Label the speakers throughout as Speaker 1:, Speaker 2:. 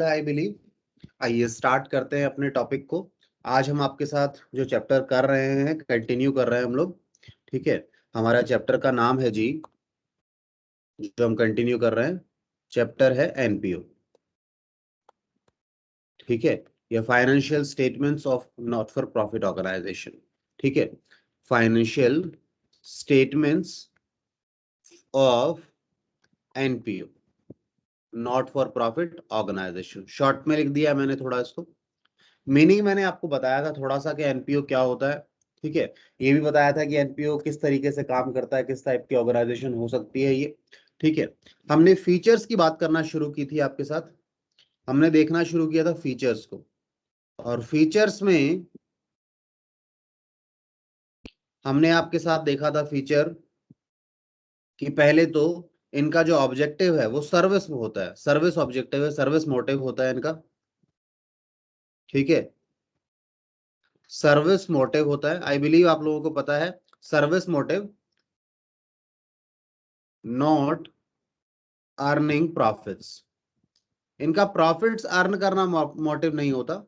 Speaker 1: है I believe. आइए start करते हैं अपने टॉपिक को। आज हम आपके साथ जो चैप्टर कर रहे हैं कंटिन्यू कर रहे हैं हम लोग। ठीक है, हमारा चैप्टर का नाम है जी, जो हम कंटिन्यू कर रहे हैं चैप्टर है एनपीओ। ठीक है, ये financial statements of not for profit organization. ठीक है, financial statements of NPO, not for profit organization. Short में लिख दिया मैंने थोड़ा इसको। मीनिंग मैंने आपको बताया था थोड़ा सा कि एनपीओ क्या होता है। ठीक है, ये भी बताया था कि एनपीओ किस तरीके से काम करता है, किस टाइप की ऑर्गेनाइजेशन हो सकती है ये। ठीक है, हमने फीचर्स की बात करना शुरू की थी आपके साथ। हमने देखना शुरू किया था फीचर्स को, और फीचर्स में हमने आपके साथ देखा था फीचर कि पहले तो इनका जो ऑब्जेक्टिव है वो सर्विस में होता है, सर्विस ऑब्जेक्टिव है, सर्विस मोटिव होता है इनका। ठीक है, सर्विस मोटिव होता है। आई बिलीव आप लोगों को पता है service motive, not earning profits. इनका प्रॉफिट्स अर्न करना मोटिव नहीं होता।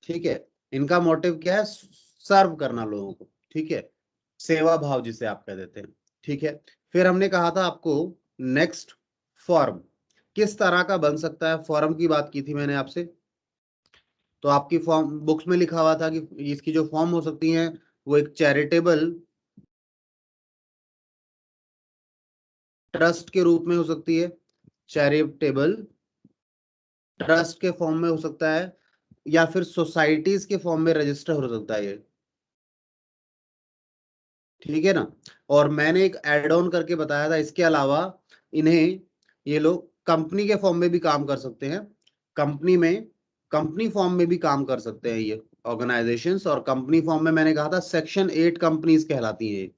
Speaker 1: ठीक है, इनका मोटिव क्या है? सर्व करना लोगों को। ठीक है, सेवा भाव जिसे आप कह देते हैं। ठीक है, फिर हमने कहा था आपको नेक्स्ट, फॉर्म किस तरह का बन सकता है, फॉर्म की बात की थी मैंने आपसे। तो आपकी फॉर्म बुक्स में लिखा हुआ था कि इसकी जो फॉर्म हो सकती है वो एक चैरिटेबल ट्रस्ट के रूप में हो सकती है, चैरिटेबल ट्रस्ट के फॉर्म में हो सकता है, या फिर सोसाइटीज के फॉर्म में रजिस्टर हो सकता है ये। ठीक है ना। और मैंने एक एड ऑन करके बताया था इसके अलावा इन्हें, ये लोग कंपनी के फॉर्म में भी काम कर सकते हैं। कंपनी में, कंपनी फॉर्म में भी काम कर सकते हैं ये ऑर्गेनाइजेशंस। और कंपनी फॉर्म में मैंने कहा था सेक्शन 8 कंपनीज कहलाती है,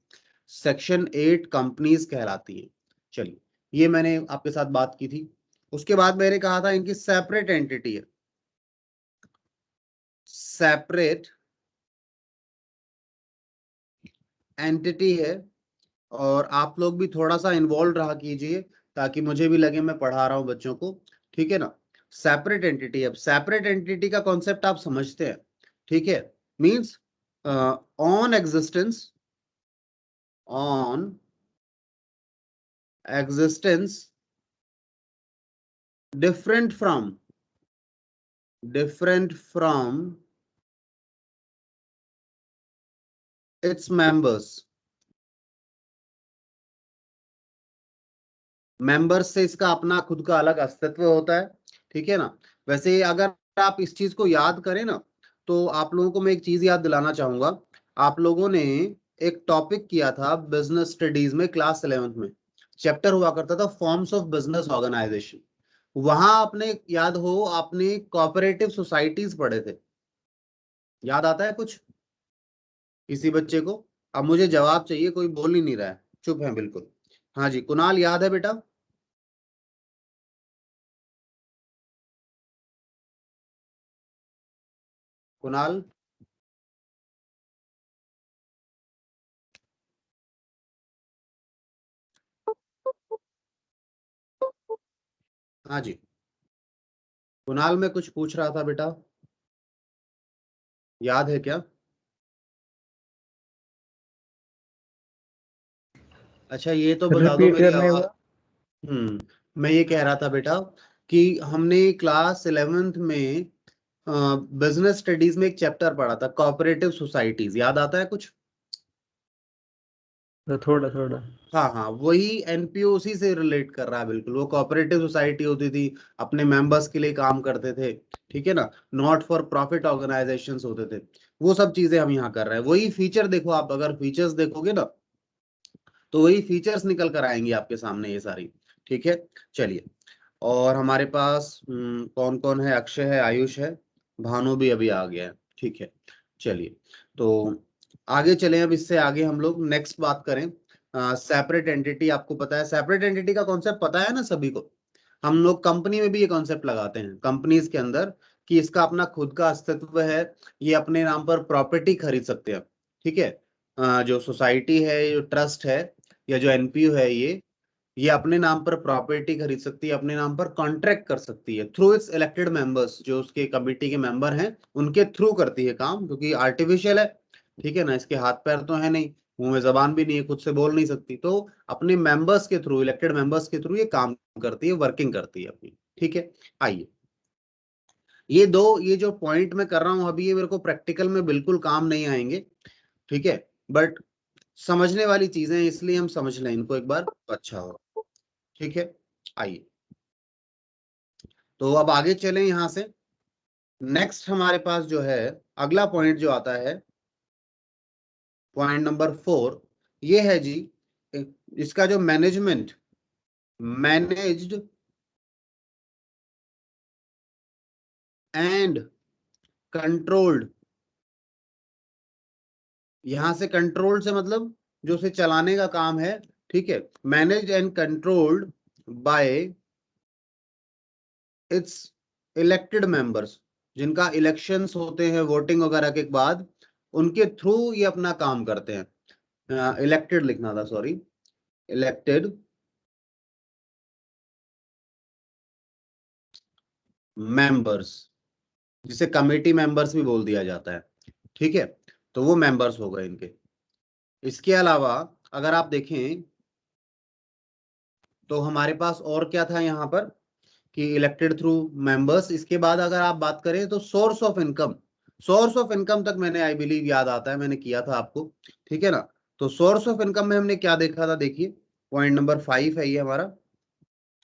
Speaker 1: सेक्शन 8 कंपनीज कहलाती है। चलिए, ये मैंने आपके साथ बात की थी। उसके बाद मैंने कहा था इनकी सेपरेट एंटिटी है, सेपरेट एंटिटी है। और आप लोग भी थोड़ा सा इन्वॉल्व रहा कीजिए ताकि मुझे भी लगे मैं पढ़ा रहा हूं बच्चों को। ठीक है ना। सेपरेट एंटिटी, अब सेपरेट एंटिटी का कॉन्सेप्ट आप समझते हैं। ठीक है, means on existence, on existence different from, different from its members. Members से इसका अपना खुद का अलग अस्तित्व होता है। ठीक है ना। वैसे अगर आप इस चीज को याद करें ना, तो आप लोगों को मैं एक चीज याद दिलाना चाहूंगा। आप लोगों ने एक टॉपिक किया था बिजनेस स्टडीज में क्लास 11th में, चैप्टर हुआ करता था फॉर्म्स ऑफ बिजनेस ऑर्गेनाइजेशन। वहां आपने, याद हो, आपने कोऑपरेटिव सोसाइटीज पढ़े थे। याद आता है कुछ किसी बच्चे को? अब मुझे जवाब चाहिए, कोई बोल ही नहीं रहा है, चुप है बिल्कुल। हाँ जी, कुणाल याद है बेटा? कुणाल? हाँ जी, कुणाल मैं कुछ पूछ रहा था बेटा, याद है क्या? अच्छा, ये तो बता दो
Speaker 2: रिपीट
Speaker 1: मेरी
Speaker 2: करना एक
Speaker 1: आवाज।
Speaker 2: बार।
Speaker 1: मैं ये कह रहा था बेटा कि हमने क्लास 11th में बिजनेस स्टडीज में एक चैप्टर पढ़ा था कोऑपरेटिव सोसाइटीज, याद आता है कुछ?
Speaker 2: तो थोड़ा थोड़ा।
Speaker 1: हाँ हाँ, वही एनपीओ उसी से रिलेट कर रहा है बिल्कुल। वो कोऑपरेटिव सोसाइटी होती थी, अपने मेंबर्स के लिए काम करते थे। ठीक है ना, नॉट फॉर प्रॉफिट ऑर्गेनाइजेशंस होते थे। वो सब चीजें हम यहाँ कर रहे हैं। वही फीचर देखो आप, अगर फीचर्स देखोगे ना तो वही फीचर्स निकल कर आएंगी आपके सामने ये सारी। ठीक है, चलिए। और हमारे पास कौन कौन है? अक्षय है, आयुष है, भानु भी अभी आ गया है। ठीक है, चलिए। तो आगे चलें, अब इससे आगे हम लोग नेक्स्ट बात करें। सेपरेट एंटिटी, आपको पता है सेपरेट एंटिटी का कॉन्सेप्ट पता है ना सभी को? हम लोग कंपनी में भी ये कॉन्सेप्ट लगाते हैं कंपनीज के अंदर, कि इसका अपना खुद का अस्तित्व है, ये अपने नाम पर प्रॉपर्टी खरीद सकते हैं। ठीक है, जो सोसाइटी है, जो ट्रस्ट है, या जो एनपीओ है, ये अपने नाम पर प्रॉपर्टी खरीद सकती है, अपने नाम पर कॉन्ट्रैक्ट कर सकती है थ्रू इट्स इलेक्टेड मेंबर्स, जो उसके कमिटी के मेंबर हैं उनके थ्रू करती है काम, क्योंकि आर्टिफिशियल है, ठीक है ना, इसके हाथ पैर तो है नहीं, मुंह में जबान भी नहीं है, खुद से बोल नहीं सकती, तो अपने मेंबर्स के थ्रू, इलेक्टेड मेंबर्स के थ्रू ये काम करती है, वर्किंग करती है अपनी, ठीक है। आइए, ये जो पॉइंट मैं कर रहा हूं अभी, ये मेरे को प्रैक्टिकल में बिल्कुल काम नहीं आएंगे, ठीक है, बट समझने वाली चीजें हैं, इसलिए हम समझ लें इनको एक बार तो अच्छा हो, ठीक है। आइए, तो अब आगे चलें यहां से। नेक्स्ट हमारे पास जो है अगला पॉइंट जो आता है, पॉइंट नंबर 4, ये है जी, इसका जो मैनेजमेंट, मैनेज्ड एंड कंट्रोल्ड, यहां से कंट्रोल से मतलब जो उसे चलाने का काम है, ठीक है, manage and controlled by it's elected members, जिनका इलेक्शंस होते हैं वोटिंग वगैरह के बाद, उनके थ्रू ये अपना काम करते हैं। इलेक्टेड लिखना था, सॉरी, इलेक्टेड मेंबर्स, जिसे कमेटी मेंबर्स भी बोल दिया जाता है, ठीक है, तो वो मेंबर्स हो गए इनके। इसके अलावा अगर आप देखें तो हमारे पास और क्या था यहाँ पर, कि इलेक्टेड थ्रू मेंबर्स, इसके बाद अगर आप बात करें तो source of income, source of income तक मैंने आई बिलीव याद आता है, मैंने किया था आपको, ठीक है ना। तो सोर्स ऑफ इनकम में हमने क्या देखा था, देखिए पॉइंट नंबर 5 है ये हमारा,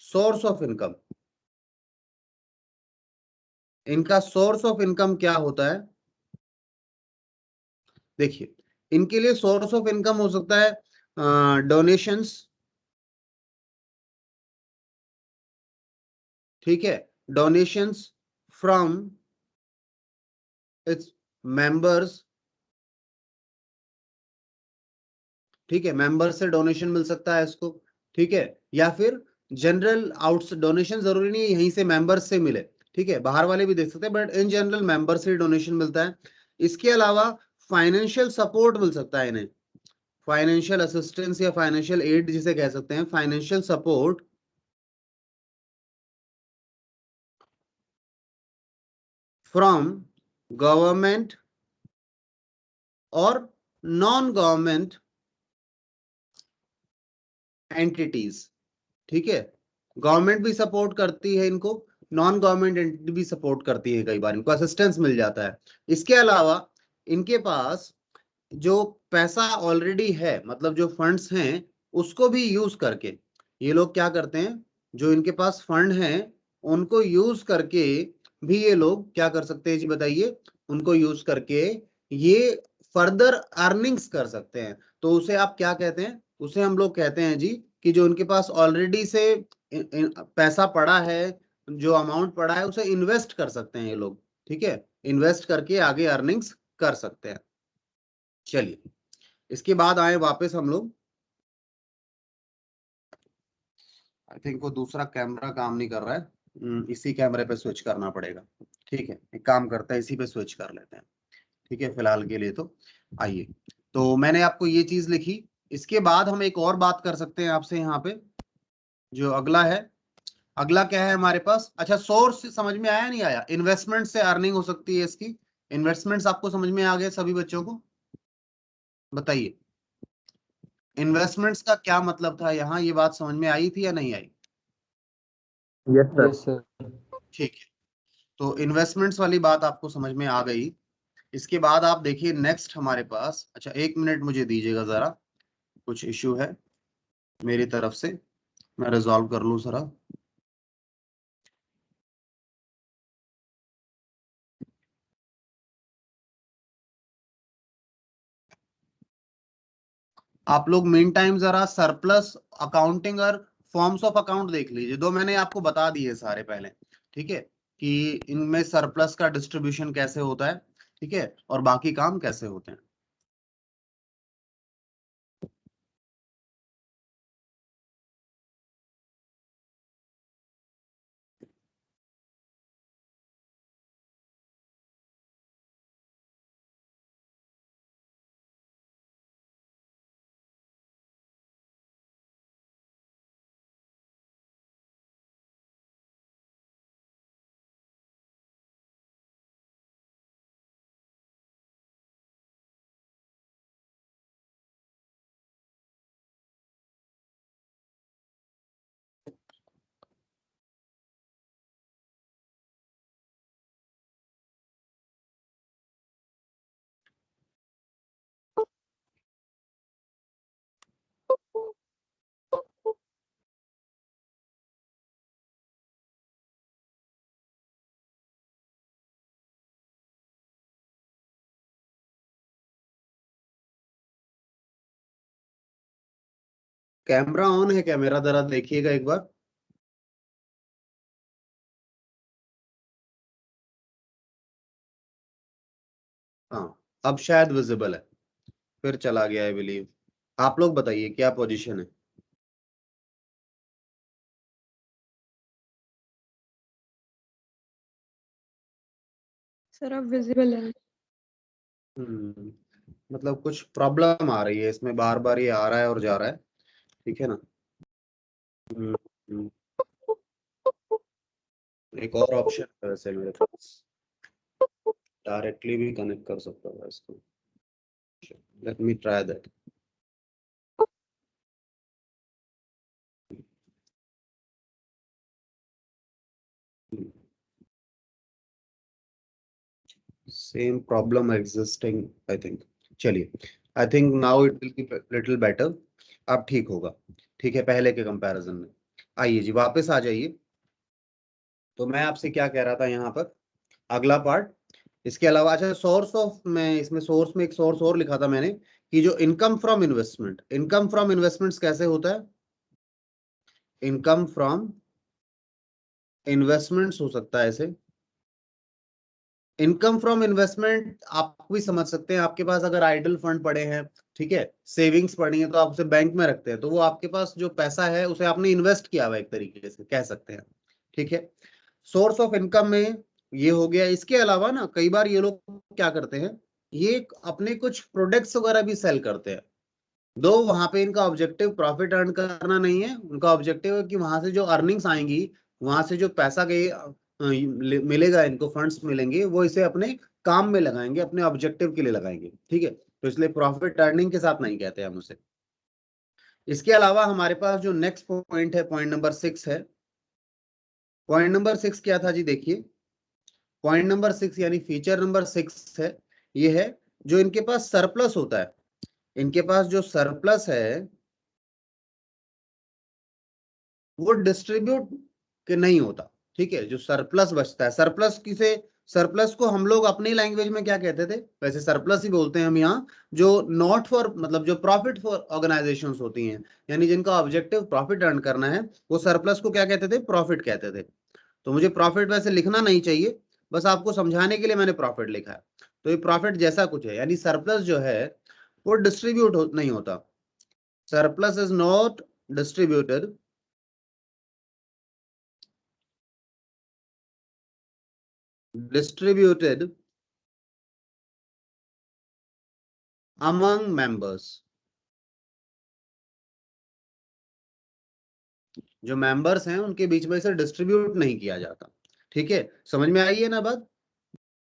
Speaker 1: सोर्स ऑफ इनकम। इनका सोर्स ऑफ इनकम क्या होता है, देखिए, इनके लिए सोर्स ऑफ इनकम हो सकता है डोनेशंस, ठीक है, डोनेशंस फ्रॉम इट्स मेंबर्स, ठीक है, मेंबर से डोनेशन मिल सकता है इसको, ठीक है, या फिर जनरल आउट्स डोनेशन, जरूरी नहीं है यहीं से मेंबर्स से मिले, ठीक है, बाहर वाले भी दे सकते हैं, बट इन जनरल मेंबर से डोनेशन मिलता है। इसके अलावा फाइनेंशियल सपोर्ट मिल सकता है इन्हें, फाइनेंशियल असिस्टेंस या फाइनेंशियल एड जिसे कह सकते हैं, फाइनेंशियल सपोर्ट फ्रॉम गवर्नमेंट और नॉन गवर्नमेंट एंटिटीज, ठीक है, गवर्नमेंट भी सपोर्ट करती है इनको, नॉन गवर्नमेंट एंटिटी भी सपोर्ट करती है, कई बार इनको असिस्टेंस मिल जाता है। इसके अलावा इनके पास जो पैसा ऑलरेडी है, मतलब जो फंड्स हैं, उसको भी यूज करके ये लोग क्या करते हैं, जो इनके पास फंड हैं उनको यूज करके भी ये लोग क्या कर सकते हैं जी, बताइए, उनको यूज करके ये फर्दर अर्निंग्स कर सकते हैं। तो उसे आप क्या कहते हैं, उसे हम लोग कहते हैं जी, कि जो उनके पास ऑलरेडी से पैसा पड़ा है, जो अमाउंट पड़ा है, उसे इन्वेस्ट कर सकते हैं ये लोग, ठीक है, इन्वेस्ट करके आगे अर्निंग्स कर सकते हैं। चलिए, इसके बाद आए वापस हम लोग, आई थिंक वो दूसरा कैमरा काम नहीं कर रहा है, इसी कैमरे पे स्विच करना पड़ेगा, ठीक है, एक काम करते हैं, इसी पे स्विच कर लेते हैं, ठीक है, फिलहाल के लिए तो। आइए, तो मैंने आपको ये चीज लिखी, इसके बाद हम एक और बात कर सकते हैं आपसे यहाँ पे, जो अगला है, अगला क्या है हमारे पास, अच्छा, सोर्स समझ में आया नहीं आया, इन्वेस्टमेंट से अर्निंग हो सकती है इसकी, इन्वेस्टमेंट्स आपको समझ में आ गए सभी बच्चों को, बताइए, इन्वेस्टमेंट्स का क्या मतलब था यहाँ, ये बात समझ में आई थी या नहीं आई?
Speaker 2: Yes sir.
Speaker 3: Yes sir.
Speaker 1: ठीक है, तो इन्वेस्टमेंट्स वाली बात आपको समझ में आ गई। इसके बाद आप देखिए नेक्स्ट हमारे पास, अच्छा एक मिनट मुझे दीजिएगा जरा, कुछ इश्यू है मेरी तरफ से, मैं रिजॉल्व कर लूँ जरा। आप लोग मीन टाइम जरा सरप्लस अकाउंटिंग और फॉर्म्स ऑफ अकाउंट देख लीजिए, दो मैंने आपको बता दिए सारे पहले, ठीक है, कि इनमें सरप्लस का डिस्ट्रीब्यूशन कैसे होता है, ठीक है, और बाकी काम कैसे होते हैं। कैमरा ऑन है क्या मेरा? जरा देखिएगा एक बार। हाँ, अब शायद विजिबल है, फिर चला गया है बिलीव। आप लोग बताइए क्या पोजीशन है?
Speaker 3: सर अब विजिबल है।
Speaker 1: मतलब कुछ प्रॉब्लम आ रही है इसमें, बार बार ये आ रहा है और जा रहा है, ठीक है ना। हम्म, हम्म। एक और ऑप्शन है वैसे मेरे पास, डायरेक्टली भी कनेक्ट कर सकता हूँ इसको। Let me try that. Same problem existing I think. चलिए, I think now it will be little better. अब ठीक होगा, ठीक है, पहले के कंपैरिजन में। आइए जी, वापस आ जाइए। तो मैं आपसे क्या कह रहा था यहाँ पर, अगला पार्ट। इसके अलावा अच्छा, सोर्स ऑफ, मैं इसमें सोर्स में एक सोर्स और लिखा था मैंने, कि जो income from investment, income from investments कैसे होता है? इनकम फ्रॉम इन्वेस्टमेंट्स हो सकता है ऐसे। इनकम फ्रॉम इन्वेस्टमेंट आप भी समझ सकते हैं, आपके पास अगर आइडल फंड पड़े हैं, ठीक है, सेविंग्स पड़ी है, तो आप उसे बैंक में रखते हैं, तो वो आपके पास जो पैसा है उसे आपने इन्वेस्ट किया हुआ एक तरीके से कह सकते हैं, ठीक है। सोर्स ऑफ इनकम में ये हो गया। इसके अलावा ना कई बार ये लोग क्या करते हैं, ये अपने कुछ प्रोडक्ट्स वगैरह भी सेल करते हैं। दो वहां पे इनका ऑब्जेक्टिव प्रॉफिट अर्न करना नहीं है, उनका ऑब्जेक्टिव है कि वहां से जो अर्निंग्स आएंगी, वहां से जो पैसा के मिलेगा, इनको फंड्स मिलेंगे, वो इसे अपने काम में लगाएंगे, अपने ऑब्जेक्टिव के लिए लगाएंगे, ठीक है। तो इसलिए प्रॉफिट अर्निंग के साथ नहीं कहते हम उसे। इसके अलावा हमारे पास जो नेक्स्ट पॉइंट है, पॉइंट नंबर 6 है। पॉइंट नंबर 6 क्या था जी? देखिए, पॉइंट नंबर 6 यानी फीचर नंबर 6 है, ये है जो इनके पास सरप्लस होता है, इनके पास जो सरप्लस है वो डिस्ट्रीब्यूट के नहीं होता, ठीक है। जो सरप्लस बचता है, सरप्लस किसे, सरप्लस को हम लोग अपनी लैंग्वेज में क्या कहते थे, वैसे सरप्लस ही बोलते हैं हम यहाँ, जो नॉट फॉर, मतलब जो प्रॉफिट फॉर ऑर्गेनाइजेशंस होती हैं, यानी जिनका ऑब्जेक्टिव प्रॉफिट अर्न करना है, वो सरप्लस को क्या कहते थे? प्रॉफिट कहते थे। तो मुझे प्रॉफिट वैसे लिखना नहीं चाहिए, बस आपको समझाने के लिए मैंने प्रॉफिट लिखा है। तो ये प्रॉफिट जैसा कुछ है, यानी सरप्लस जो है वो डिस्ट्रीब्यूट नहीं होता। Surplus is not distributed distributed among members। जो मेंबर्स हैं उनके बीच में से डिस्ट्रीब्यूट नहीं किया जाता, ठीक है। समझ में आई है ना बात?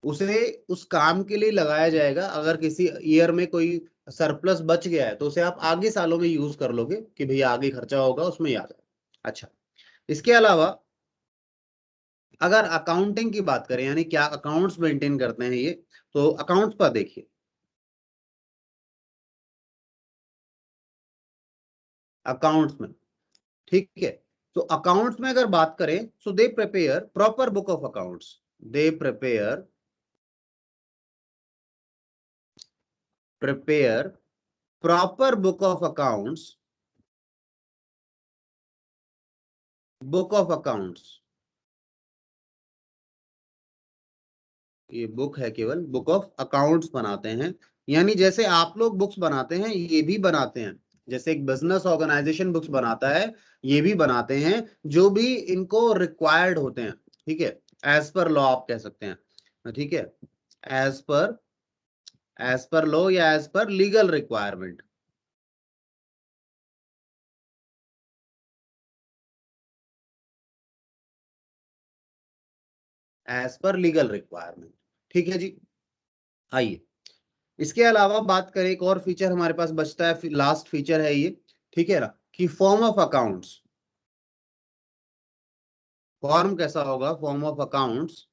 Speaker 1: उसे उस काम के लिए लगाया जाएगा, अगर किसी ईयर में कोई सरप्लस बच गया है तो उसे आप आगे सालों में यूज कर लोगे कि भैया आगे खर्चा होगा उसमें याद है। अच्छा, इसके अलावा अगर अकाउंटिंग की बात करें, यानी क्या अकाउंट्स मेंटेन करते हैं ये, तो अकाउंट्स पर देखिए, अकाउंट्स में, ठीक है। तो अकाउंट्स में अगर बात करें, so they prepare proper book of accounts, they prepare proper book of accounts, book of accounts, ये बुक है, केवल बुक ऑफ अकाउंट्स बनाते हैं। यानी जैसे आप लोग बुक्स बनाते हैं ये भी बनाते हैं, जैसे एक बिजनेस ऑर्गेनाइजेशन बुक्स बनाता है, ये भी बनाते हैं, जो भी इनको रिक्वायर्ड होते हैं, ठीक है, एज पर लॉ आप कह सकते हैं, ठीक है, एज पर लॉ या as per legal requirement. As per legal requirement, ठीक है जी। आइए, इसके अलावा बात करें, एक और फीचर हमारे पास बचता है, लास्ट फीचर है ये, ठीक है ना, कि फॉर्म ऑफ अकाउंट्स। फॉर्म कैसा होगा, फॉर्म ऑफ अकाउंट्स?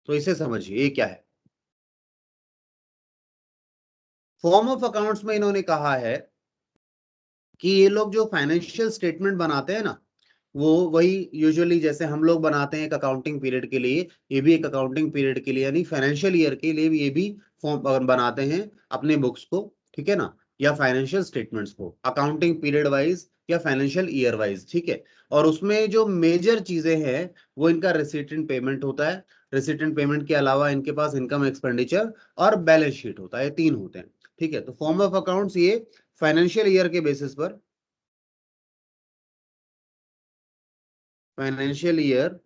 Speaker 1: तो इसे समझिए, ये क्या है। फॉर्म ऑफ अकाउंट्स में इन्होंने कहा है कि ये लोग जो फाइनेंशियल स्टेटमेंट बनाते हैं ना, वो वही यूजुअली जैसे हम लोग बनाते हैं एक अकाउंटिंग पीरियड के लिए, ये भी एक अकाउंटिंग पीरियड के लिए, यानी फाइनेंशियल ईयर के लिए ये भी फॉर्म बनाते हैं अपने बुक्स को, ठीक है ना, या फाइनेंशियल स्टेटमेंट्स को अकाउंटिंग पीरियड वाइज क्या, फाइनेंशियल ईयर वाइज, ठीक है। और उसमें जो मेजर चीजें हैं वो इनका रिसीट एंड पेमेंट होता है। रिसीट एंड पेमेंट के अलावा इनके पास इनकम एक्सपेंडिचर और बैलेंस शीट होता है, 3 होते हैं, ठीक है। तो फॉर्म ऑफ अकाउंट्स ये फाइनेंशियल ईयर के बेसिस पर, फाइनेंशियल ईयर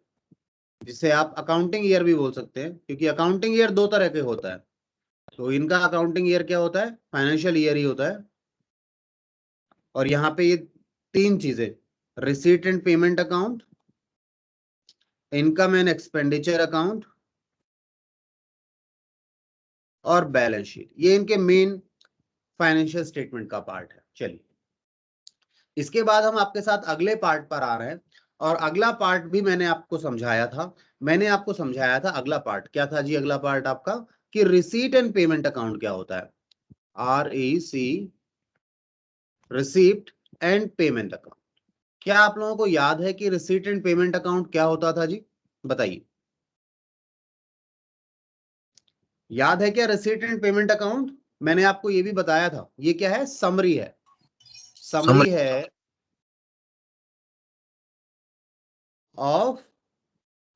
Speaker 1: जिसे आप अकाउंटिंग ईयर भी बोल सकते हैं, क्योंकि अकाउंटिंग ईयर 2 तरह के होता है। तो इनका अकाउंटिंग ईयर क्या होता है, फाइनेंशियल ईयर ही होता है। और यहाँ पे ये 3 चीजें, receipt and payment account, income and expenditure account और बैलेंस शीट, ये इनके मेन फाइनेंशियल स्टेटमेंट का पार्ट है। चलिए, इसके बाद हम आपके साथ अगले पार्ट पर आ रहे हैं। और अगला पार्ट भी मैंने आपको समझाया था। अगला पार्ट क्या था जी? अगला पार्ट आपका कि रिसीट एंड पेमेंट अकाउंट क्या होता है, REC, receipt and payment account. क्या आप लोगों को याद है कि रिसीट एंड पेमेंट अकाउंट क्या होता था जी? बताइए, याद है क्या रिसीट एंड पेमेंट अकाउंट? मैंने आपको ये भी बताया था, ये क्या है, समरी है। समरी है ऑफ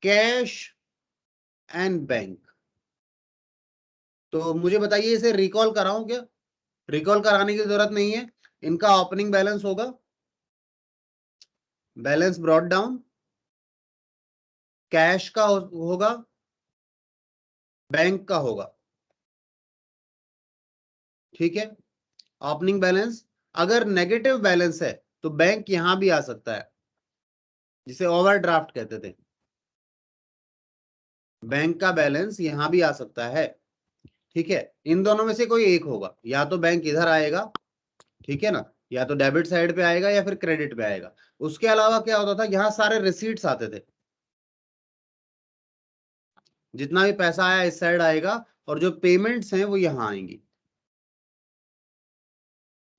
Speaker 1: कैश एंड बैंक। तो मुझे बताइए, इसे रिकॉल कराऊं क्या? रिकॉल कराने की जरूरत नहीं है। इनका ओपनिंग बैलेंस होगा, बैलेंस ब्रॉट डाउन, कैश का होगा, बैंक का होगा, ठीक है। ओपनिंग बैलेंस, अगर नेगेटिव बैलेंस है तो बैंक यहां भी आ सकता है, जिसे ओवरड्राफ्ट कहते थे। बैंक का बैलेंस यहां भी आ सकता है, ठीक है। इन दोनों में से कोई एक होगा, या तो बैंक इधर आएगा, ठीक है ना, या तो डेबिट साइड पे आएगा या फिर क्रेडिट पे आएगा। उसके अलावा क्या होता था, यहाँ सारे रिसीट्स आते थे, जितना भी पैसा आया इस साइड आएगा और जो पेमेंट्स हैं वो यहां आएंगी।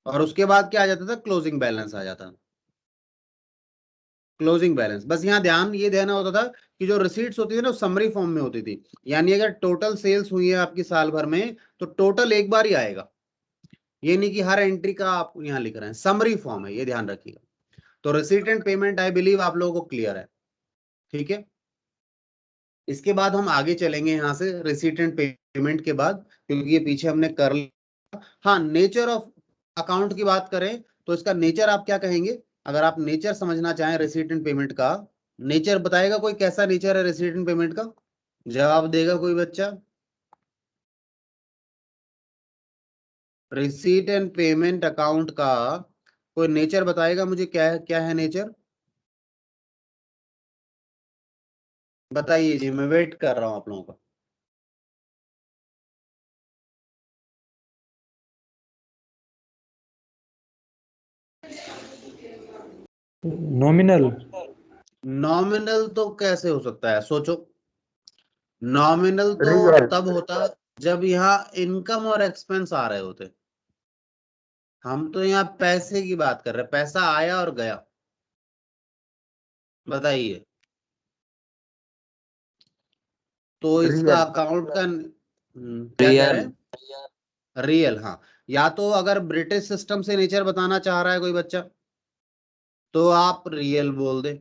Speaker 1: और उसके बाद क्या आ जाता था, क्लोजिंग बैलेंस आ जाता। क्लोजिंग बैलेंस, बस यहाँ ध्यान ये देना होता था कि जो रिसीट्स होती थी ना, समरी फॉर्म में होती थी। यानी अगर टोटल सेल्स हुई है आपकी साल भर में, तो टोटल एक बार ही आएगा। ये नहीं कि हर एंट्री का आप यहाँ लिख रहे हैं, समरी फॉर्म है, ये ध्यान रखिएगा। तो receipt and payment I believe आप लोगों को क्लियर है, ठीक है। इसके बाद हम आगे चलेंगे यहाँ से रिसीट एंड पेमेंट के बाद, क्योंकि ये पीछे हमने कर लिया। हाँ, नेचर ऑफ अकाउंट की बात करें तो इसका नेचर आप क्या कहेंगे? अगर आप नेचर समझना चाहें रिसीट एंड पेमेंट का, नेचर बताएगा कोई, कैसा नेचर है रिसीट एंड पेमेंट का? जवाब देगा कोई बच्चा? रिसीट एंड पेमेंट अकाउंट का कोई नेचर बताएगा मुझे, क्या है, क्या है नेचर? बताइए जी, मैं वेट कर रहा हूं आप लोगों का।
Speaker 2: नॉमिनल।
Speaker 1: नॉमिनल तो कैसे हो सकता है, सोचो। नॉमिनल तो
Speaker 2: रियल।
Speaker 1: तब होता जब यहाँ इनकम और एक्सपेंस आ रहे होते। हम तो यहाँ पैसे की बात कर रहे हैं, पैसा आया और गया। बताइए, तो इसका
Speaker 2: रियल।
Speaker 1: अकाउंट का क्या कह रहे
Speaker 4: रियल।
Speaker 1: हैं? रियल, हाँ। या तो अगर ब्रिटिश सिस्टम से नेचर बताना चाह रहा है कोई बच्चा, तो आप रियल बोल दे,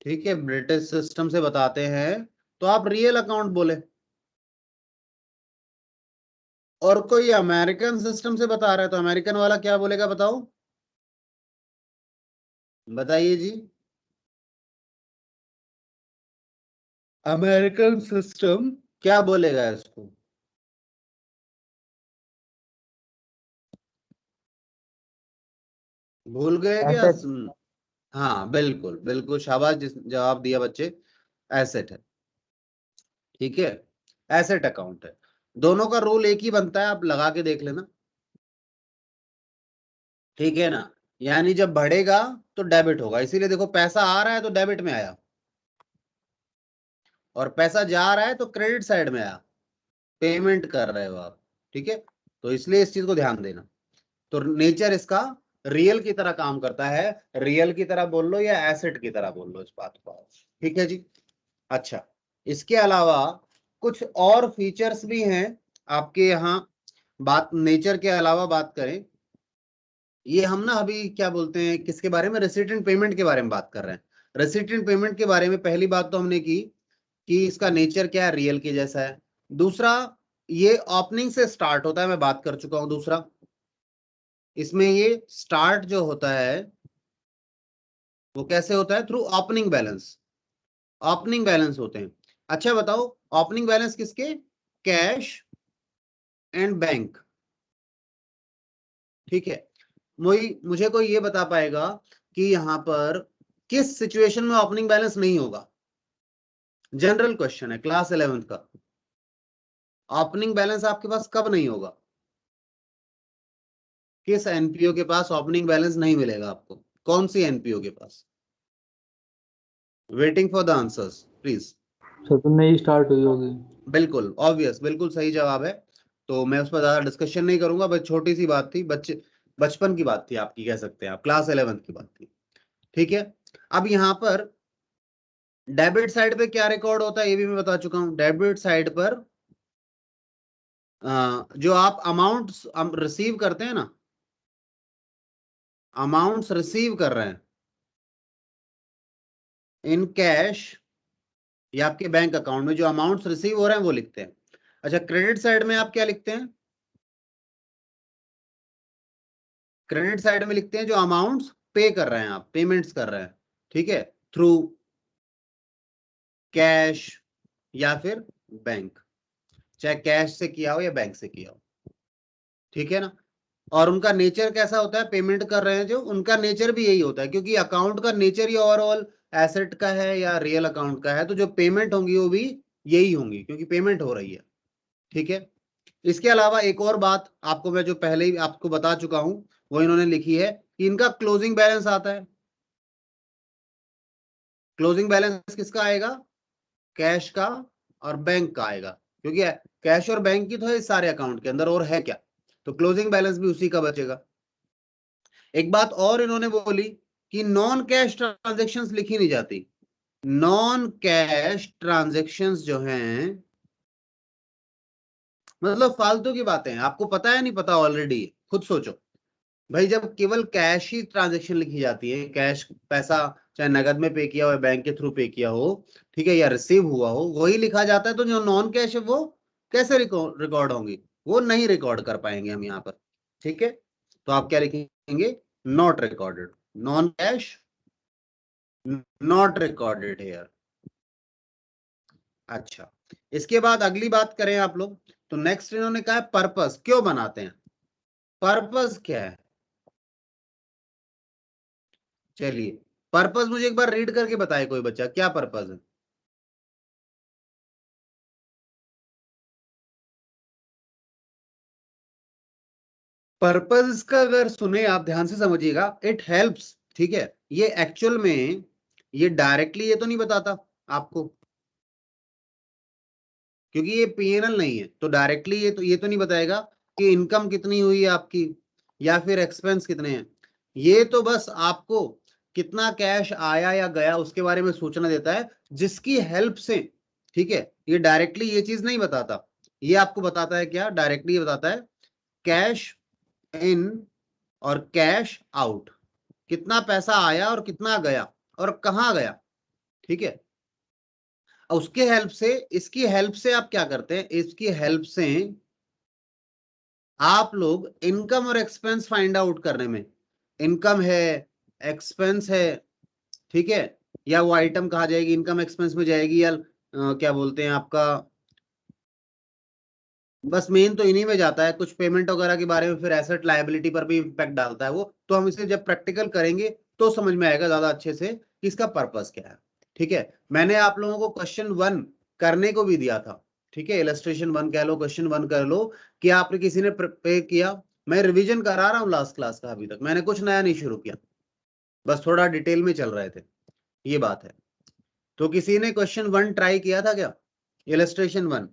Speaker 1: ठीक है। ब्रिटिश सिस्टम से बताते हैं तो आप रियल अकाउंट बोले। और कोई अमेरिकन सिस्टम से बता रहा है तो अमेरिकन वाला क्या बोलेगा, बताओ, बताइए जी। अमेरिकन सिस्टम क्या बोलेगा इसको? भूल गए क्या?
Speaker 2: एसेट।
Speaker 1: हाँ, बिल्कुल बिल्कुल, शाबाश, जिस जवाब दिया बच्चे, एसेट है, ठीक है। एसेट अकाउंट है। दोनों का रूल एक ही बनता है, आप लगा के देख लेना, ठीक है ना। यानी जब बढ़ेगा तो डेबिट होगा, इसीलिए देखो पैसा आ रहा है तो डेबिट में आया, और पैसा जा रहा है तो क्रेडिट साइड में आया, पेमेंट कर रहे हो आप, ठीक है। तो इसलिए इस चीज को ध्यान देना। तो नेचर इसका रियल की तरह काम करता है, रियल की तरह बोल लो या एसेट की तरह बोल लो इस बात को, ठीक है जी। अच्छा, इसके अलावा कुछ और फीचर्स भी हैं आपके यहाँ, बात नेचर के अलावा बात करें ये हम ना अभी क्या बोलते हैं, किसके बारे में, रेसिडेंट पेमेंट के बारे में बात कर रहे हैं। रेसिडेंट पेमेंट के बारे में पहली बात तो हमने की कि इसका नेचर क्या है, रियल के जैसा है। दूसरा, ये ओपनिंग से स्टार्ट होता है, मैं बात कर चुका हूं। दूसरा, इसमें ये स्टार्ट जो होता है वो कैसे होता है, through opening balance. Opening balance होते हैं। अच्छा बताओ, ओपनिंग बैलेंस किसके, कैश एंड बैंक, ठीक है। मुझे कोई ये बता पाएगा कि यहां पर किस सिचुएशन में ओपनिंग बैलेंस नहीं होगा। जनरल क्वेश्चन है क्लास 11th का। ओपनिंग बैलेंस आपके पास कब नहीं होगा, किस एनपीओ के पास ओपनिंग बैलेंस नहीं मिलेगा आपको, कौन सी एनपीओ के पास। Waiting for the answers please.
Speaker 2: Sir तो नई स्टार्ट हुई होगी।
Speaker 1: बिल्कुल ऑब्वियस, बिल्कुल सही जवाब है। तो मैं उस पर ज्यादा डिस्कशन नहीं करूंगा, बस छोटी सी बात थी, बचपन की बात थी आपकी, कह सकते हैं आप क्लास 11th की बात थी, ठीक है। अब यहाँ पर डेबिट साइड पे क्या रिकॉर्ड होता है ये भी मैं बता चुका हूं। डेबिट साइड पर जो आप अमाउंट्स रिसीव करते हैं ना, अमाउंट्स रिसीव कर रहे हैं इन कैश या आपके बैंक अकाउंट में, जो अमाउंट्स रिसीव हो रहे हैं वो लिखते हैं। अच्छा, क्रेडिट साइड में आप क्या लिखते हैं, क्रेडिट साइड में लिखते हैं जो अमाउंट्स पे कर रहे हैं, आप पेमेंट्स कर रहे हैं, ठीक है, थ्रू कैश या फिर बैंक, चाहे कैश से किया हो या बैंक से किया हो, ठीक है ना। और उनका नेचर कैसा होता है, पेमेंट कर रहे हैं जो, उनका नेचर भी यही होता है, क्योंकि अकाउंट का नेचर ही ओवरऑल एसेट का है या रियल अकाउंट का है, तो जो पेमेंट होंगी वो भी यही होंगी, क्योंकि पेमेंट हो रही है, ठीक है। इसके अलावा एक और बात आपको मैं जो पहले ही आपको बता चुका हूं, वो इन्होंने लिखी है कि इनका क्लोजिंग बैलेंस आता है। क्लोजिंग बैलेंस किसका आएगा, कैश का और बैंक का आएगा, क्योंकि कैश और बैंक की तो है इस सारे अकाउंट के अंदर, और है क्या, तो क्लोजिंग बैलेंस भी उसी का बचेगा। एक बात और इन्होंने बोली कि नॉन कैश ट्रांजेक्शन्स लिखी नहीं जाती। नॉन कैश ट्रांजेक्शन्स जो हैं, मतलब फालतू की बातें हैं, आपको पता है नहीं पता, ऑलरेडी खुद सोचो भाई। जब केवल कैश ही ट्रांजेक्शन लिखी जाती है, कैश पैसा चाहे नगद में पे किया हो, बैंक के थ्रू पे किया हो, ठीक है, या रिसीव हुआ हो, वही लिखा जाता है, तो जो नॉन कैश है वो कैसे रिकॉर्ड होंगी, वो नहीं रिकॉर्ड कर पाएंगे हम यहाँ पर, ठीक है। तो आप क्या लिखेंगे, not recorded, non cash not recorded here. अच्छा, इसके बाद अगली बात करें आप लोग, तो नेक्स्ट इन्होंने कहा है पर्पस क्यों बनाते हैं। पर्पस क्या है, चलिए पर्पस मुझे एक बार रीड करके बताए कोई बच्चा, क्या पर्पस है। पर्पस का अगर सुने आप ध्यान से समझिएगा, इट हेल्प्स, ठीक है। ये एक्चुअल में ये डायरेक्टली ये तो नहीं बताता आपको, क्योंकि ये पीएनएल नहीं है, तो डायरेक्टली ये तो नहीं बताएगा कि इनकम कितनी हुई है आपकी या फिर एक्सपेंस कितने हैं। ये तो बस आपको कितना कैश आया या गया उसके बारे में सूचना देता है, जिसकी हेल्प से, ठीक है, ये डायरेक्टली ये चीज नहीं बताता। ये आपको बताता है क्या, डायरेक्टली ये बताता है कैश इन और कैश आउट, कितना पैसा आया और कितना गया और कहाँ गया, ठीक है। उसके हेल्प से, इसकी हेल्प से आप क्या करते हैं, इसकी हेल्प से आप लोग इनकम और एक्सपेंस फाइंड आउट करने में, इनकम है, एक्सपेंस है, ठीक है, या वो आइटम कहा जाएगी, इनकम एक्सपेंस में जाएगी, या क्या बोलते हैं आपका, बस मेन तो इन्हीं में जाता है, कुछ पेमेंट वगैरह के बारे में फिर एसेट लायबिलिटी पर भी इम्पैक्ट डालता है वो, तो हम इसे जब प्रैक्टिकल करेंगे तो समझ में आएगा ज्यादा अच्छे से कि इसका पर्पस क्या है, ठीक है। मैंने आप लोगों को क्वेश्चन 1 करने को भी दिया था, ठीक है, इलस्ट्रेशन 1 कह लो, क्वेश्चन 1 कर लो, कि आपने किसी ने पे किया। मैं रिवीजन करा रहा हूँ लास्ट क्लास का, अभी तक मैंने कुछ नया नहीं शुरू किया, बस थोड़ा डिटेल में चल रहे थे, ये बात है। तो किसी ने क्वेश्चन 1 ट्राई किया था क्या, इलस्ट्रेशन 1,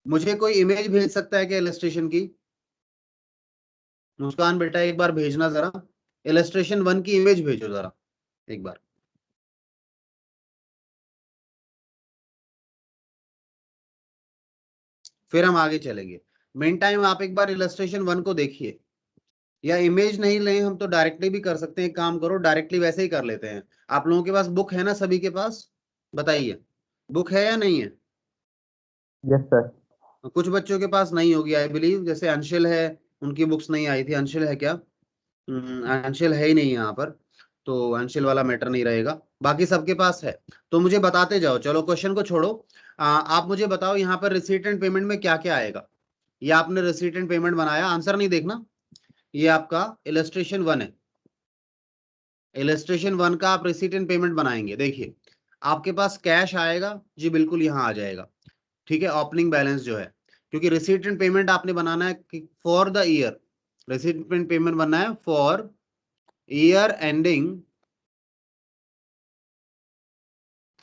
Speaker 1: मुझे कोई इमेज भेज सकता है क्या इलस्ट्रेशन की, मुस्कान बेटा एक बार भेजना जरा, इलस्ट्रेशन 1 की इमेज भेजो जरा एक बार। फिर हम आगे चलेंगे, मेन टाइम आप एक बार इलस्ट्रेशन 1 को देखिए। या इमेज नहीं लें हम तो डायरेक्टली भी कर सकते हैं। एक काम करो, डायरेक्टली वैसे ही कर लेते हैं। आप लोगों के पास बुक है ना, सभी के पास? बताइए, बुक है या नहीं है?
Speaker 2: Yes sir.
Speaker 1: कुछ बच्चों के पास नहीं होगी आई बिलीव, जैसे अंशल है, उनकी बुक्स नहीं आई थी। अंशल है क्या? अंशल है ही नहीं यहाँ पर, तो अंशल वाला मैटर नहीं रहेगा। बाकी सबके पास है, तो मुझे बताते जाओ। चलो क्वेश्चन को छोड़ो, आप मुझे बताओ यहाँ पर रिसीट एंड पेमेंट में क्या क्या आएगा। ये आपने रिसीट एंड पेमेंट बनाया, आंसर नहीं देखना। ये आपका इलस्ट्रेशन 1 है। इलस्ट्रेशन 1 का आप रिसीट एंड पेमेंट बनाएंगे। देखिए, आपके पास कैश आएगा जी, बिल्कुल यहाँ आ जाएगा। ठीक है, ओपनिंग बैलेंस जो है, क्योंकि रिसीट एंड पेमेंट आपने बनाना है for the year. Receipt and payment बनना है फॉर ईयर एंडिंग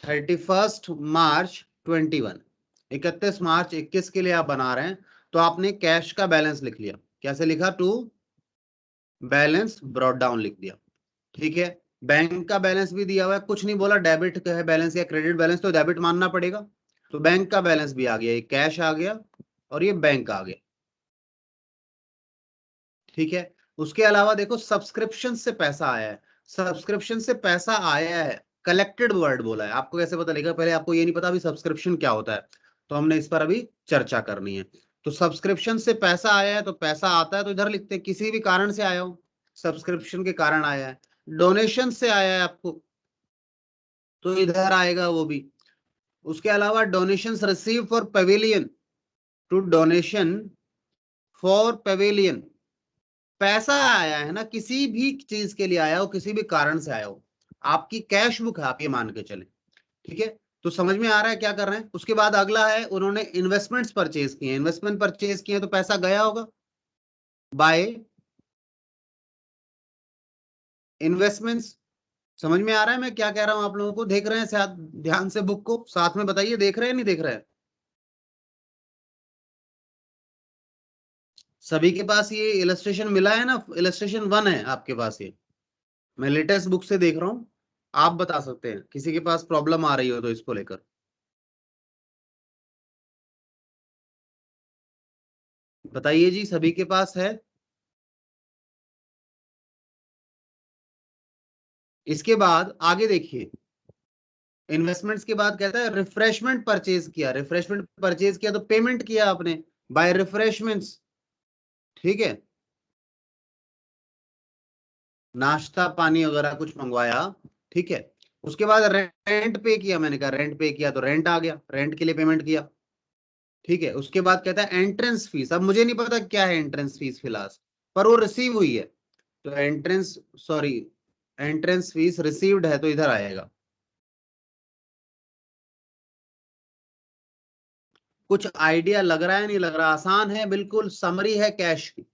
Speaker 1: 31 मार्च 21। 31 मार्च 21 के लिए आप बना रहे हैं, तो आपने कैश का बैलेंस लिख लिया। कैसे लिखा? टू बैलेंस ब्रॉट डाउन लिख दिया। ठीक है, बैंक का बैलेंस भी दिया हुआ है, कुछ नहीं बोला डेबिट का है बैलेंस या क्रेडिट बैलेंस, तो डेबिट मानना पड़ेगा। तो बैंक का बैलेंस भी आ गया, ये कैश आ गया और ये बैंक आ गया। ठीक है, उसके अलावा देखो सब्सक्रिप्शन से पैसा आया है। सब्सक्रिप्शन से पैसा आया है, कलेक्टेड वर्ड बोला है। आपको कैसे पता लगेगा? पहले आपको ये नहीं पता अभी सब्सक्रिप्शन क्या होता है, तो हमने इस पर अभी चर्चा करनी है। तो सब्सक्रिप्शन से पैसा आया है, तो पैसा आता है तो इधर लिखते हैं, किसी भी कारण से आया हो, सब्सक्रिप्शन के कारण आया है। डोनेशन से आया है आपको, तो इधर आएगा वो भी। उसके अलावा donations receive for pavilion, to donation for pavilion, पैसा आया है ना, किसी भी चीज के लिए आया हो, किसी भी कारण से आया हो। आपकी कैश बुक है, आप ये मान के चले। ठीक है, तो समझ में आ रहा है क्या कर रहे हैं? उसके बाद अगला है, उन्होंने इन्वेस्टमेंट्स परचेज किए। इन्वेस्टमेंट परचेज किए तो पैसा गया होगा बाय इन्वेस्टमेंट्स। समझ में आ रहा है मैं क्या कह रहा हूं? आप लोगों को देख रहे हैं शायद, ध्यान से बुक को साथ में बताइए, देख रहे हैं नहीं देख रहे हैं? सभी के पास ये इलस्ट्रेशन मिला है ना? इलस्ट्रेशन 1 है आपके पास ये, मैं लेटेस्ट बुक से देख रहा हूं। आप बता सकते हैं किसी के पास प्रॉब्लम आ रही हो तो इसको लेकर। बताइए जी, सभी के पास है? इसके बाद आगे देखिए, इन्वेस्टमेंट्स के बाद कहता है रिफ्रेशमेंट परचेज किया। रिफ्रेशमेंट परचेज किया तो पेमेंट किया आपने बाय रिफ्रेशमेंट्स। ठीक है, नाश्ता पानी वगैरह कुछ मंगवाया। ठीक है, उसके बाद रेंट पे किया। मैंने कहा रेंट पे किया तो रेंट आ गया, रेंट के लिए पेमेंट किया। ठीक है, उसके बाद कहता है एंट्रेंस फीस। अब मुझे नहीं पता क्या है एंट्रेंस फीस फिलहाल, पर वो रिसीव हुई है, तो entrance, sorry, entrance fees received है तो इधर आएगा। कुछ आइडिया लग रहा है नहीं लग रहा? आसान है बिल्कुल, समरी है कैश की।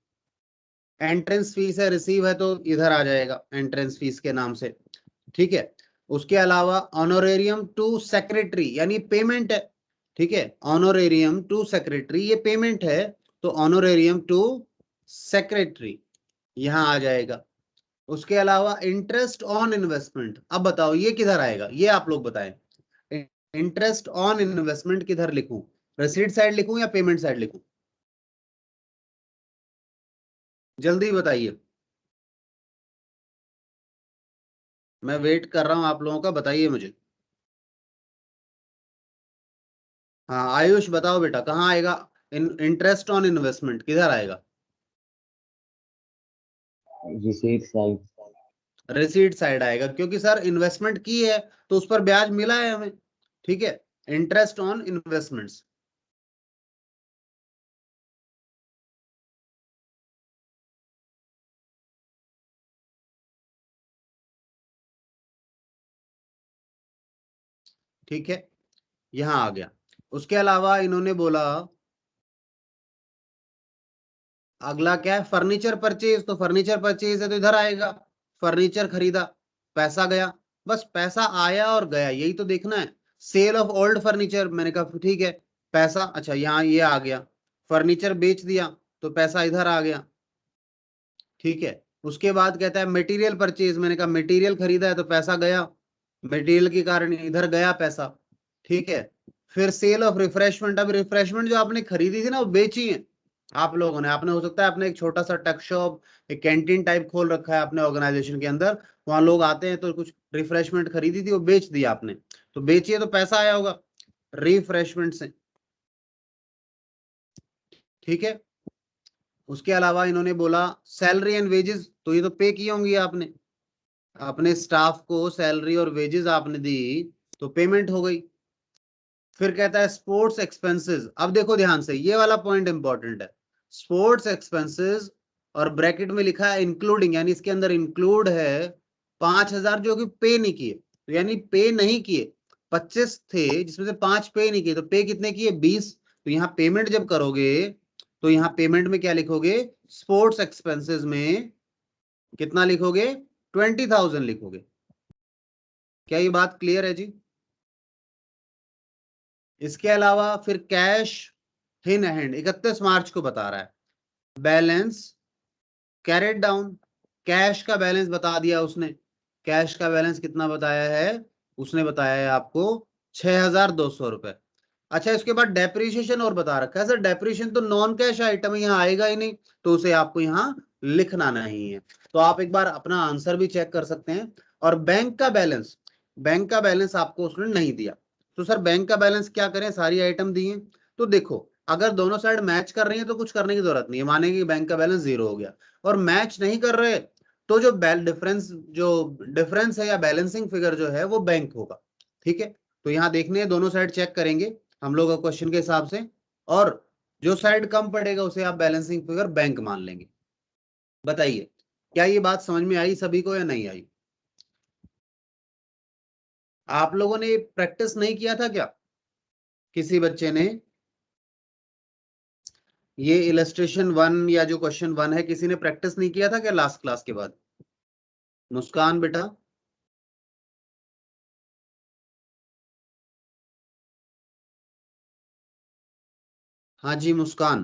Speaker 1: एंट्रेंस फीस है, रिसीव है, तो इधर आ जाएगा एंट्रेंस फीस के नाम से। ठीक है, उसके अलावा ऑनोरेरियम टू सेक्रेटरी, यानी पेमेंट है। ठीक है, ऑनोरेरियम टू सेक्रेटरी ये पेमेंट है, तो ऑनोरेरियम टू सेक्रेटरी यहां आ जाएगा। उसके अलावा इंटरेस्ट ऑन इन्वेस्टमेंट, अब बताओ ये किधर आएगा? ये आप लोग बताएं। इंटरेस्ट ऑन इन्वेस्टमेंट किधर लिखूं? रिसीट साइड लिखूं या पेमेंट साइड लिखूं? जल्दी बताइए, मैं वेट कर रहा हूं आप लोगों का, बताइए मुझे। हाँ आयुष बताओ बेटा, कहाँ आएगा इंटरेस्ट ऑन इन्वेस्टमेंट? किधर आएगा?
Speaker 2: Receipt side.
Speaker 1: रिसीट साइड आएगा, क्योंकि सर इन्वेस्टमेंट की है तो उस पर ब्याज मिला है हमें। ठीक है, इंटरेस्ट ऑन इन्वेस्टमेंट्स। ठीक है, यहां आ गया। उसके अलावा इन्होंने बोला अगला क्या है, फर्नीचर परचेज। तो फर्नीचर परचेज है तो इधर आएगा, फर्नीचर खरीदा, पैसा गया। बस पैसा आया और गया, यही तो देखना है। सेल ऑफ ओल्ड फर्नीचर, मैंने कहा ठीक है, पैसा, अच्छा यहाँ ये आ गया। फर्नीचर बेच दिया तो पैसा इधर आ गया। ठीक है, उसके बाद कहता है मटेरियल परचेज। मैंने कहा मटेरियल खरीदा है तो पैसा गया, मटेरियल के कारण इधर गया पैसा। ठीक है, फिर सेल ऑफ रिफ्रेशमेंट। अब रिफ्रेशमेंट जो आपने खरीदी थी ना वो बेची है, आप लोगों ने, आपने हो सकता है आपने एक छोटा सा टक शॉप, एक कैंटीन टाइप खोल रखा है अपने ऑर्गेनाइजेशन के अंदर, वहां लोग आते हैं तो कुछ रिफ्रेशमेंट खरीदी थी, वो बेच दिया आपने, तो बेचिए तो पैसा आया होगा रिफ्रेशमेंट से, ठीक है। उसके अलावा इन्होंने बोला सैलरी एंड वेजेस, तो ये तो पे की होंगी आपने, अपने स्टाफ को सैलरी और वेजेस आपने दी तो पेमेंट हो गई। फिर कहता है स्पोर्ट्स एक्सपेंसेस, अब देखो ध्यान से, ये वाला पॉइंट इंपॉर्टेंट है, स्पोर्ट्स एक्सपेंसेस और ब्रैकेट में लिखा है इंक्लूडिंग, यानी इसके अंदर इंक्लूड है 5,000 जो कि पे नहीं किए, तो यानी पे नहीं किए 25 थे जिसमें से 5 पे नहीं किए, तो पे कितने किए 20, तो यहाँ पेमेंट जब करोगे तो यहाँ पेमेंट में क्या लिखोगे, स्पोर्ट्स एक्सपेंसेस में कितना लिखोगे 20,000 लिखोगे। क्या ये बात क्लियर है जी? इसके अलावा फिर कैश इन हैंड 31 मार्च को बता रहा है, बैलेंस कैरेट डाउन, कैश का बैलेंस बता दिया उसने, कैश का बैलेंस कितना बताया है, उसने बताया है आपको 6,200 रुपए। अच्छा, इसके बाद डेप्रीशिएशन और बता रखा है, सर डेप्रीशिएशन तो नॉन कैश आइटम यहाँ आएगा ही नहीं, तो उसे आपको यहाँ लिखना नहीं है, तो आप एक बार अपना आंसर भी चेक कर सकते हैं। और बैंक का बैलेंस, बैंक का बैलेंस आपको उसने नहीं दिया, तो सर बैंक का बैलेंस क्या करें, सारी आइटम दी है, तो देखो अगर दोनों साइड मैच कर रही है तो कुछ करने की जरूरत नहीं है, मानेंगे कि बैंक का बैलेंस 0 हो गया, और मैच नहीं कर रहे तो जो डिफरेंस है या बैलेंसिंग फिगर जो है वो बैंक होगा, ठीक है। तो यहाँ देखने हैं, दोनों साइड चेक करेंगे हम लोग क्वेश्चन के हिसाब से, और जो साइड कम पड़ेगा उसे आप बैलेंसिंग फिगर बैंक मान लेंगे। बताइए क्या ये बात समझ में आई सभी को या नहीं आई? आप लोगों ने प्रैक्टिस नहीं किया था क्या, किसी बच्चे ने ये इलस्ट्रेशन 1 या जो क्वेश्चन 1 है, किसी ने प्रैक्टिस नहीं किया था क्या लास्ट क्लास के बाद? मुस्कान बेटा, हाँ जी मुस्कान,